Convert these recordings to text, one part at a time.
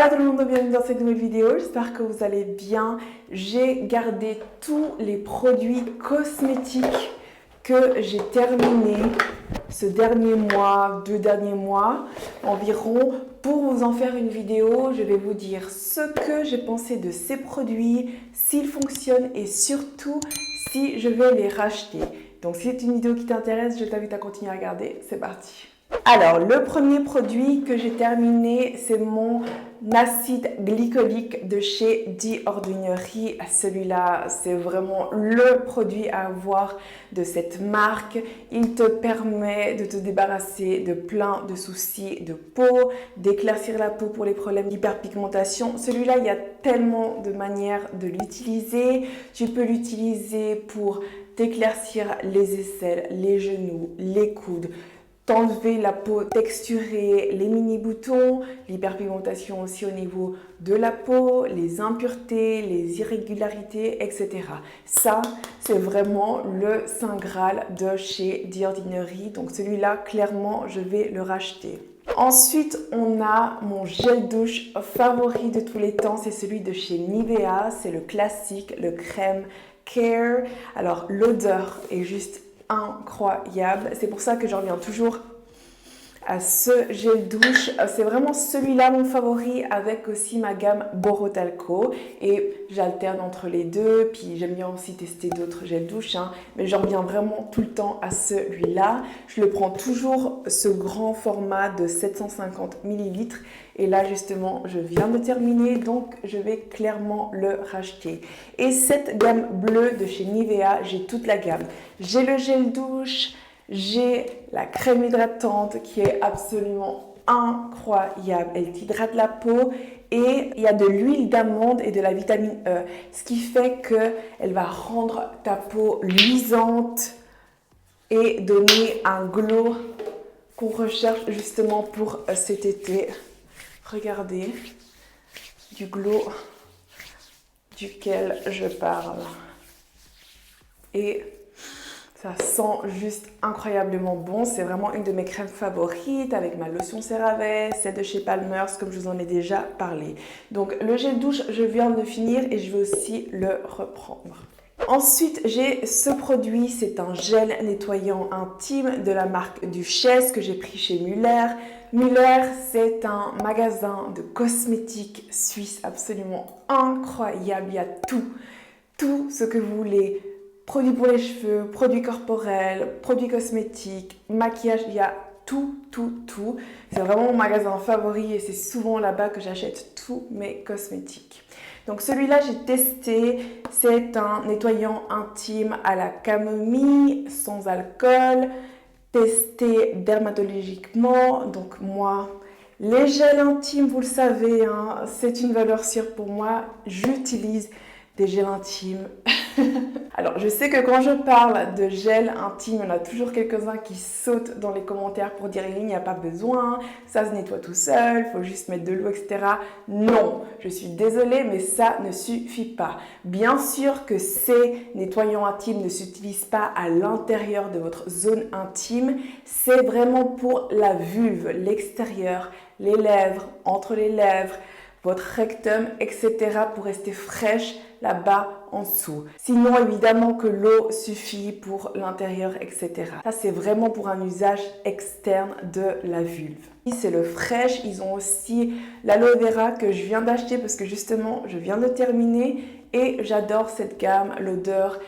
Hola tout le monde, bienvenue dans cette nouvelle vidéo, j'espère que vous allez bien. J'ai gardé tous les produits cosmétiques que j'ai terminés ce dernier mois, 2 derniers mois environ. Pour vous en faire une vidéo, je vais vous dire ce que j'ai pensé de ces produits, s'ils fonctionnent et surtout si je vais les racheter. Donc si c'est une vidéo qui t'intéresse, je t'invite à continuer à regarder, c'est parti. Alors, le premier produit que j'ai terminé, c'est mon acide glycolique de chez The Ordinary. Celui-là, c'est vraiment le produit à avoir de cette marque. Il te permet de te débarrasser de plein de soucis de peau, d'éclaircir la peau pour les problèmes d'hyperpigmentation. Celui-là, il y a tellement de manières de l'utiliser. Tu peux l'utiliser pour t'éclaircir les aisselles, les genoux, les coudes, t'enlever la peau texturée, les mini-boutons, l'hyperpigmentation aussi au niveau de la peau, les impuretés, les irrégularités, etc. Ça, c'est vraiment le Saint Graal de chez The Ordinary. Donc celui-là, clairement, je vais le racheter. Ensuite, on a mon gel douche favori de tous les temps, c'est celui de chez Nivea. C'est le classique, le crème Care. Alors, l'odeur est juste incroyable. C'est pour ça que j'en reviens toujours à ce gel douche. C'est vraiment celui-là mon favori, avec aussi ma gamme Borotalco, et j'alterne entre les deux. Puis j'aime bien aussi tester d'autres gels douche, mais j'en reviens vraiment tout le temps à celui-là. Je le prends toujours, ce grand format de 750 ml, et là justement je viens de terminer, donc je vais clairement le racheter. Et cette gamme bleue de chez Nivea, j'ai toute la gamme. J'ai le gel douche, j'ai la crème hydratante qui est absolument incroyable. Elle t'hydrate la peau, et il y a de l'huile d'amande et de la vitamine E, ce qui fait qu'elle va rendre ta peau luisante et donner un glow qu'on recherche justement pour cet été. Regardez, du glow duquel je parle. Et ça sent juste incroyablement bon. C'est vraiment une de mes crèmes favorites, avec ma lotion CeraVe, celle de chez Palmer's, comme je vous en ai déjà parlé. Donc le gel douche, je viens de le finir et je vais aussi le reprendre. Ensuite, j'ai ce produit, c'est un gel nettoyant intime de la marque Duchesse que j'ai pris chez Muller. Muller, c'est un magasin de cosmétiques suisse absolument incroyable. Il y a tout ce que vous voulez. Produits pour les cheveux, produits corporels, produits cosmétiques, maquillage, il y a tout. C'est vraiment mon magasin favori et c'est souvent là-bas que j'achète tous mes cosmétiques. Donc celui-là, j'ai testé. C'est un nettoyant intime à la camomille, sans alcool, testé dermatologiquement. Donc moi, les gels intimes, vous le savez, c'est une valeur sûre pour moi. J'utilise des gels intimes. Alors, je sais que quand je parle de gel intime, il y en a toujours quelques-uns qui sautent dans les commentaires pour dire il n'y a pas besoin, ça se nettoie tout seul, il faut juste mettre de l'eau, etc. Non, je suis désolée, mais ça ne suffit pas. Bien sûr que ces nettoyants intimes ne s'utilisent pas à l'intérieur de votre zone intime, c'est vraiment pour la vulve, l'extérieur, les lèvres, entre les lèvres, votre rectum, etc. pour rester fraîche là-bas en dessous. Sinon, évidemment que l'eau suffit pour l'intérieur, etc. Ça, c'est vraiment pour un usage externe de la vulve. C'est le Fresh. Ils ont aussi l'aloe vera que je viens d'acheter parce que justement, je viens de terminer et j'adore cette gamme. L'odeur,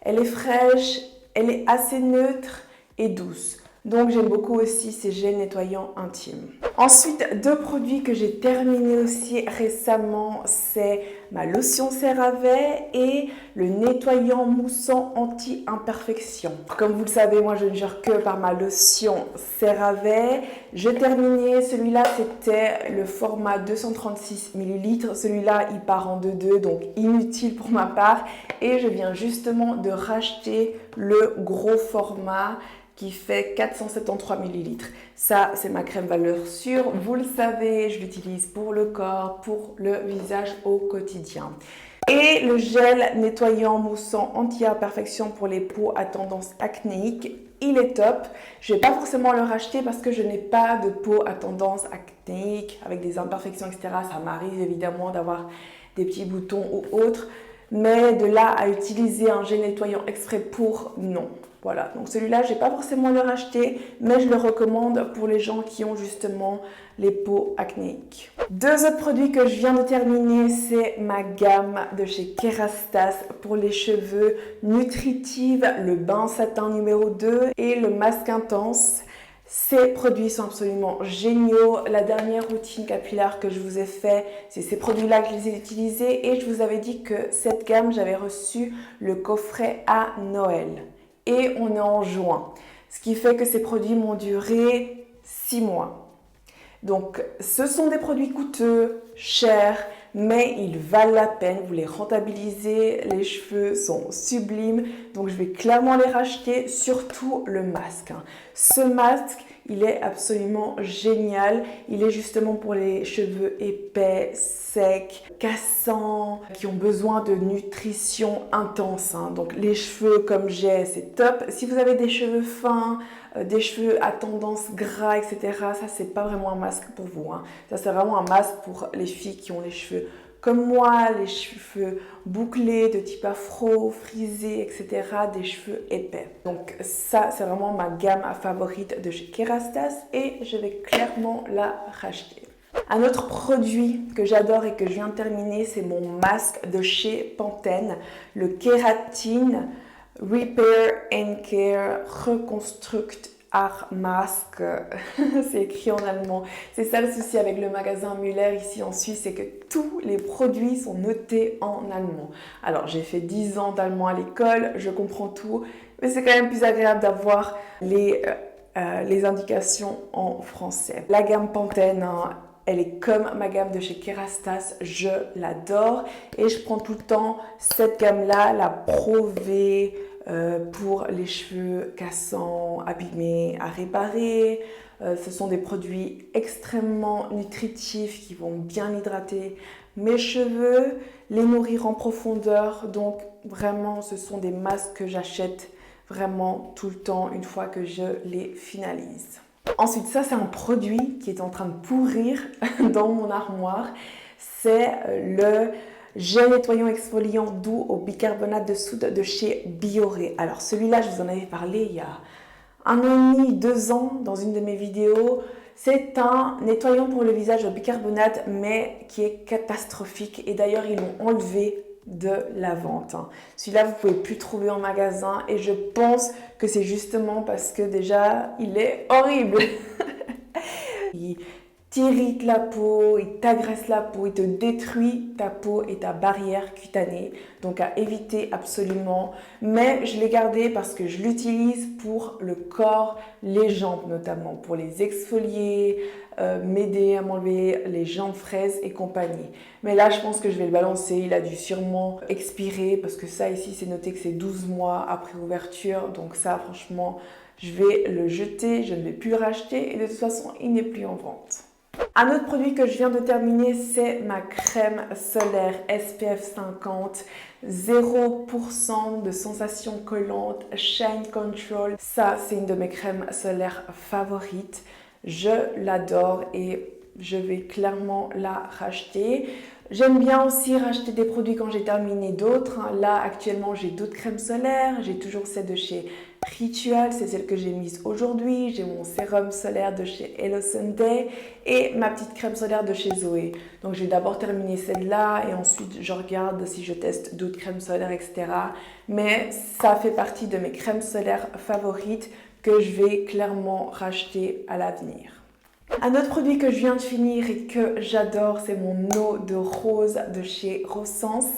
elle est fraîche, elle est assez neutre et douce. Donc j'aime beaucoup aussi ces gels nettoyants intimes. Ensuite, deux produits que j'ai terminés aussi récemment, c'est ma lotion CeraVe et le nettoyant moussant anti-imperfection. Comme vous le savez, moi je ne jure que par ma lotion CeraVe. J'ai terminé, celui-là c'était le format 236 ml. Celui-là il part en 2-2, donc inutile pour ma part. Et je viens justement de racheter le gros format qui fait 473 ml. Ça, c'est ma crème valeur sûre. Vous le savez, je l'utilise pour le corps, pour le visage au quotidien. Et le gel nettoyant moussant anti-imperfection pour les peaux à tendance acnéique, il est top. Je ne vais pas forcément le racheter parce que je n'ai pas de peau à tendance acnéique avec des imperfections, etc. Ça m'arrive évidemment d'avoir des petits boutons ou autres. Mais de là à utiliser un gel nettoyant exprès pour, non. Voilà, donc celui-là, je n'ai pas forcément le racheter, mais je le recommande pour les gens qui ont justement les peaux acnéiques. Deux autres produits que je viens de terminer, c'est ma gamme de chez Kerastase pour les cheveux Nutritive, le bain satin numéro 2 et le masque intense. Ces produits sont absolument géniaux. La dernière routine capillaire que je vous ai fait, c'est ces produits-là que je les ai utilisés et je vous avais dit que cette gamme, j'avais reçu le coffret à Noël. Et on est en juin, ce qui fait que ces produits m'ont duré 6 mois. Donc, ce sont des produits coûteux, chers, mais ils valent la peine. Vous les rentabilisez, les cheveux sont sublimes. Donc, je vais clairement les racheter, surtout le masque. Ce masque, il est absolument génial. Il est justement pour les cheveux épais, secs, cassants, qui ont besoin de nutrition intense. Donc, les cheveux comme j'ai, c'est top. Si vous avez des cheveux fins, des cheveux à tendance gras, etc. Ça, c'est pas vraiment un masque pour vous. Ça, c'est vraiment un masque pour les filles qui ont les cheveux comme moi, les cheveux bouclés, de type afro, frisés, etc. Des cheveux épais. Donc ça, c'est vraiment ma gamme favorite de chez Kerastase et je vais clairement la racheter. Un autre produit que j'adore et que je viens de terminer, c'est mon masque de chez Pantene, le Kératine Repair and Care Reconstruct Art Mask. C'est écrit en allemand. C'est ça le souci avec le magasin Müller ici en Suisse, c'est que tous les produits sont notés en allemand. Alors j'ai fait 10 ans d'allemand à l'école, je comprends tout, mais c'est quand même plus agréable d'avoir les indications en français. La gamme Pantene, elle est comme ma gamme de chez Kerastase, je l'adore et je prends tout le temps cette gamme-là, la Pro V, pour les cheveux cassants, abîmés, à réparer. Ce sont des produits extrêmement nutritifs qui vont bien hydrater mes cheveux, les nourrir en profondeur. Donc vraiment, ce sont des masques que j'achète vraiment tout le temps une fois que je les finalise. Ensuite, ça c'est un produit qui est en train de pourrir dans mon armoire. C'est le gel nettoyant exfoliant doux au bicarbonate de soude de chez Bioré. Alors celui-là, je vous en avais parlé il y a 1 an et demi, 2 ans dans une de mes vidéos. C'est un nettoyant pour le visage au bicarbonate, mais qui est catastrophique. Et d'ailleurs, ils l'ont enlevé de la vente. Celui-là, vous ne pouvez plus trouver en magasin et je pense que c'est justement parce que déjà, il est horrible. Il t'irrite la peau, il t'agresse la peau, il te détruit ta peau et ta barrière cutanée. Donc à éviter absolument. Mais je l'ai gardé parce que je l'utilise pour le corps, les jambes notamment, pour les exfolier, m'aider à m'enlever les jambes fraises et compagnie. Mais là, je pense que je vais le balancer. Il a dû sûrement expirer parce que ça ici, c'est noté que c'est 12 mois après ouverture. Donc ça, franchement, je vais le jeter. Je ne vais plus le racheter et de toute façon, il n'est plus en vente. Un autre produit que je viens de terminer, c'est ma crème solaire SPF 50, 0% de sensation collante, Shine Control. Ça, c'est une de mes crèmes solaires favorites. Je l'adore et je vais clairement la racheter. J'aime bien aussi racheter des produits quand j'ai terminé d'autres. Là, actuellement, j'ai d'autres crèmes solaires. J'ai toujours celle de chez Ritual, c'est celle que j'ai mise aujourd'hui. J'ai mon sérum solaire de chez Hello Sunday et ma petite crème solaire de chez Zoé. Donc, je vais d'abord terminer celle-là et ensuite, je regarde si je teste d'autres crèmes solaires, etc. Mais ça fait partie de mes crèmes solaires favorites que je vais clairement racheter à l'avenir. Un autre produit que je viens de finir et que j'adore, c'est mon eau de rose de chez Rossens.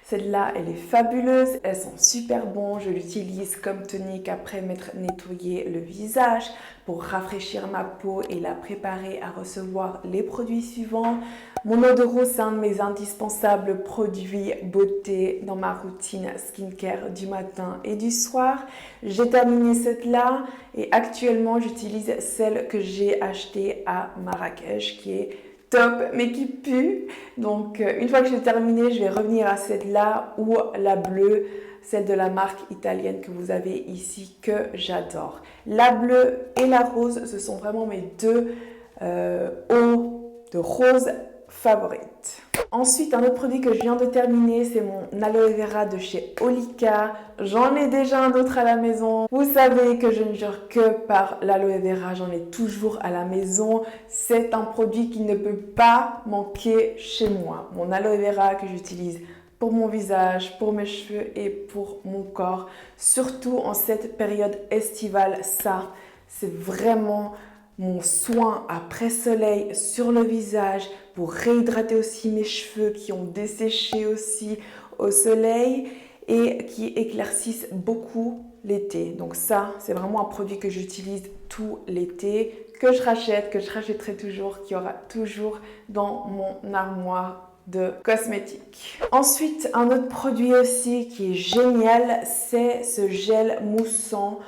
Celle-là, elle est fabuleuse, elles sont super bonnes, je l'utilise comme tonique après m'être nettoyé le visage pour rafraîchir ma peau et la préparer à recevoir les produits suivants. Mon eau de rose, c'est un de mes indispensables produits beauté dans ma routine skincare du matin et du soir. J'ai terminé cette-là et actuellement, j'utilise celle que j'ai achetée à Marrakech qui est top, mais qui pue. Donc, une fois que j'ai terminé, je vais revenir à celle-là ou la bleue, celle de la marque italienne que vous avez ici, que j'adore. La bleue et la rose, ce sont vraiment mes deux eaux de rose favorites. Ensuite, un autre produit que je viens de terminer, c'est mon aloe vera de chez Olika. J'en ai déjà un autre à la maison. Vous savez que je ne jure que par l'aloe vera, j'en ai toujours à la maison. C'est un produit qui ne peut pas manquer chez moi. Mon aloe vera que j'utilise pour mon visage, pour mes cheveux et pour mon corps. Surtout en cette période estivale, ça, c'est vraiment mon soin après soleil sur le visage pour réhydrater aussi mes cheveux qui ont desséché aussi au soleil et qui éclaircissent beaucoup l'été. Donc ça, c'est vraiment un produit que j'utilise tout l'été, que je rachèterai toujours, qui aura toujours dans mon armoire de cosmétiques. Ensuite, un autre produit aussi qui est génial, c'est ce gel moussant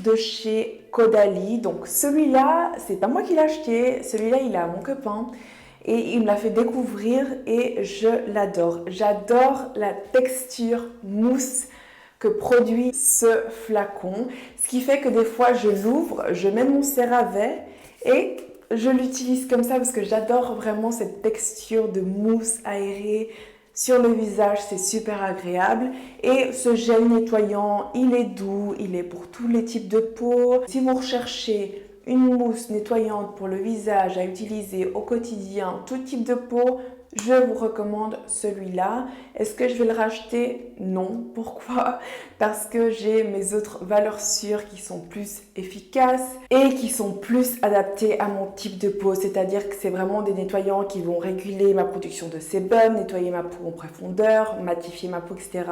de chez Caudalie. Donc celui-là, c'est pas moi qui l'ai acheté, celui-là il est à mon copain et il me l'a fait découvrir et je l'adore. J'adore la texture mousse que produit ce flacon, ce qui fait que des fois je l'ouvre, je mets mon CeraVe et je l'utilise comme ça parce que j'adore vraiment cette texture de mousse aérée sur le visage, c'est super agréable. Et ce gel nettoyant, il est doux, il est pour tous les types de peau. Si vous recherchez une mousse nettoyante pour le visage à utiliser au quotidien, tout type de peau, je vous recommande celui-là. Est-ce que je vais le racheter? Non. Pourquoi? Parce que j'ai mes autres valeurs sûres qui sont plus efficaces et qui sont plus adaptées à mon type de peau. C'est-à-dire que c'est vraiment des nettoyants qui vont réguler ma production de sébum, nettoyer ma peau en profondeur, matifier ma peau, etc.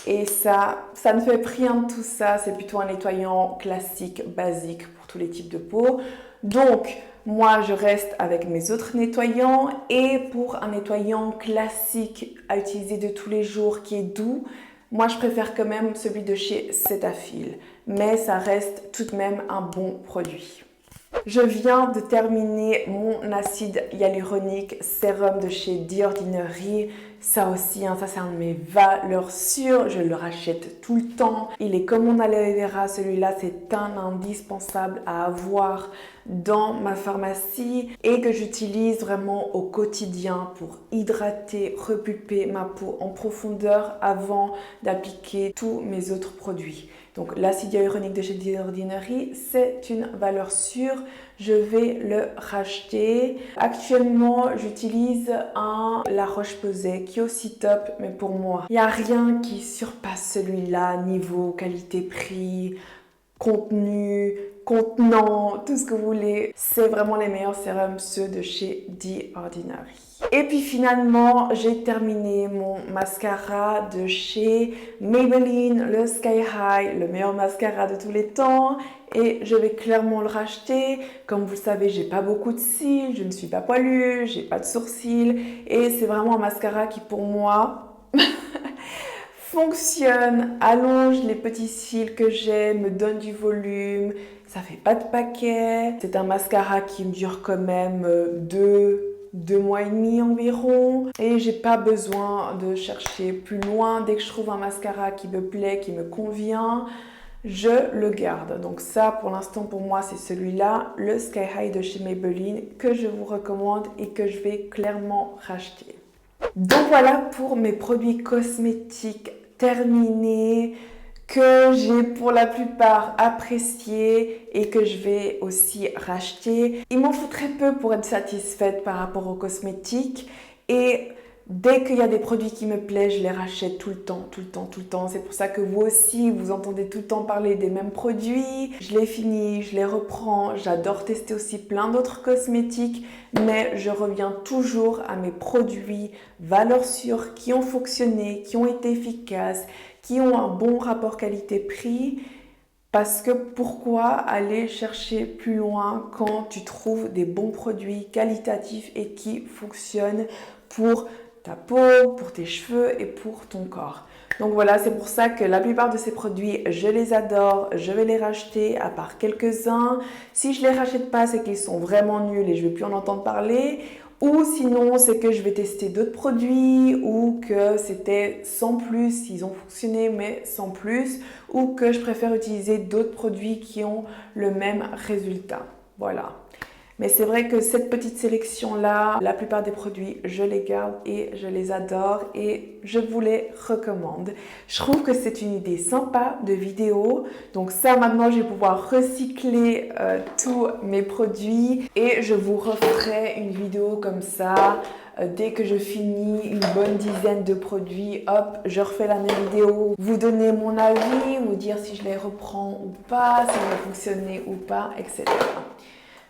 Et ça ne fait rien de tout ça. C'est plutôt un nettoyant classique, basique pour tous les types de peau. Donc, moi, je reste avec mes autres nettoyants et pour un nettoyant classique à utiliser de tous les jours qui est doux, moi, je préfère quand même celui de chez Cetaphil, mais ça reste tout de même un bon produit. Je viens de terminer mon acide hyaluronique sérum de chez The Ordinary. Ça aussi, ça c'est un de mes valeurs sûres. Je le rachète tout le temps. Il est comme mon aloe vera. Celui-là, c'est un indispensable à avoir dans ma pharmacie et que j'utilise vraiment au quotidien pour hydrater, repulper ma peau en profondeur avant d'appliquer tous mes autres produits. Donc l'acide hyaluronique de chez The Ordinary, c'est une valeur sûre. Je vais le racheter. Actuellement, j'utilise un La Roche-Posay qui est aussi top, mais pour moi, il n'y a rien qui surpasse celui-là niveau qualité-prix, contenu, contenant, tout ce que vous voulez. C'est vraiment les meilleurs sérums, ceux de chez The Ordinary. Et puis finalement, j'ai terminé mon mascara de chez Maybelline, le Sky High, le meilleur mascara de tous les temps. Et je vais clairement le racheter. Comme vous le savez, j'ai pas beaucoup de cils, je ne suis pas poilue, j'ai pas de sourcils. Et c'est vraiment un mascara qui pour moi fonctionne, allonge les petits cils que j'ai, me donne du volume. Ça fait pas de paquet. C'est un mascara qui me dure quand même 2 mois et demi environ et j'ai pas besoin de chercher plus loin. Dès que je trouve un mascara qui me plaît, qui me convient, je le garde. Donc ça pour l'instant pour moi c'est celui-là, le Sky High de chez Maybelline que je vous recommande et que je vais clairement racheter. Donc voilà pour mes produits cosmétiques terminés que j'ai pour la plupart apprécié et que je vais aussi racheter. Il m'en faut très peu pour être satisfaite par rapport aux cosmétiques et dès qu'il y a des produits qui me plaisent, je les rachète tout le temps, tout le temps, tout le temps. C'est pour ça que vous aussi, vous entendez tout le temps parler des mêmes produits. Je les finis, je les reprends. J'adore tester aussi plein d'autres cosmétiques, mais je reviens toujours à mes produits valeurs sûres qui ont fonctionné, qui ont été efficaces, qui ont un bon rapport qualité-prix. Parce que pourquoi aller chercher plus loin quand tu trouves des bons produits qualitatifs et qui fonctionnent pour ta peau, pour tes cheveux et pour ton corps. Donc voilà, c'est pour ça que la plupart de ces produits, je les adore, je vais les racheter à part quelques-uns. Si je les rachète pas, c'est qu'ils sont vraiment nuls et je ne vais plus en entendre parler. Ou sinon, c'est que je vais tester d'autres produits ou que c'était sans plus, ils ont fonctionné mais sans plus, ou que je préfère utiliser d'autres produits qui ont le même résultat. Voilà. Mais c'est vrai que cette petite sélection-là, la plupart des produits, je les garde et je les adore et je vous les recommande. Je trouve que c'est une idée sympa de vidéo. Donc ça, maintenant, je vais pouvoir recycler tous mes produits et je vous referai une vidéo comme ça. Dès que je finis une bonne dizaine de produits, hop, je refais la même vidéo, vous donner mon avis, vous dire si je les reprends ou pas, si ça a fonctionné ou pas, etc.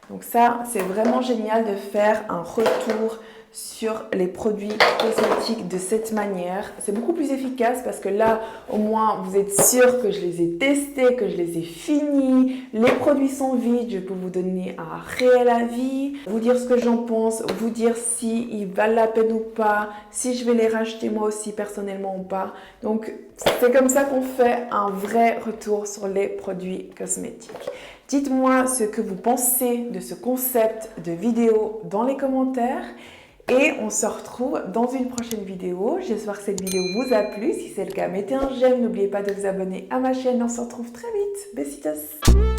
Donc ça, c'est vraiment génial de faire un retour sur les produits cosmétiques de cette manière. C'est beaucoup plus efficace parce que là, au moins, vous êtes sûr que je les ai testés, que je les ai finis. Les produits sont vides, je peux vous donner un réel avis, vous dire ce que j'en pense, vous dire si ils valent la peine ou pas, si je vais les racheter moi aussi personnellement ou pas. Donc, c'est comme ça qu'on fait un vrai retour sur les produits cosmétiques. Dites-moi ce que vous pensez de ce concept de vidéo dans les commentaires et on se retrouve dans une prochaine vidéo. J'espère que cette vidéo vous a plu. Si c'est le cas, mettez un j'aime. N'oubliez pas de vous abonner à ma chaîne. On se retrouve très vite. Besitos!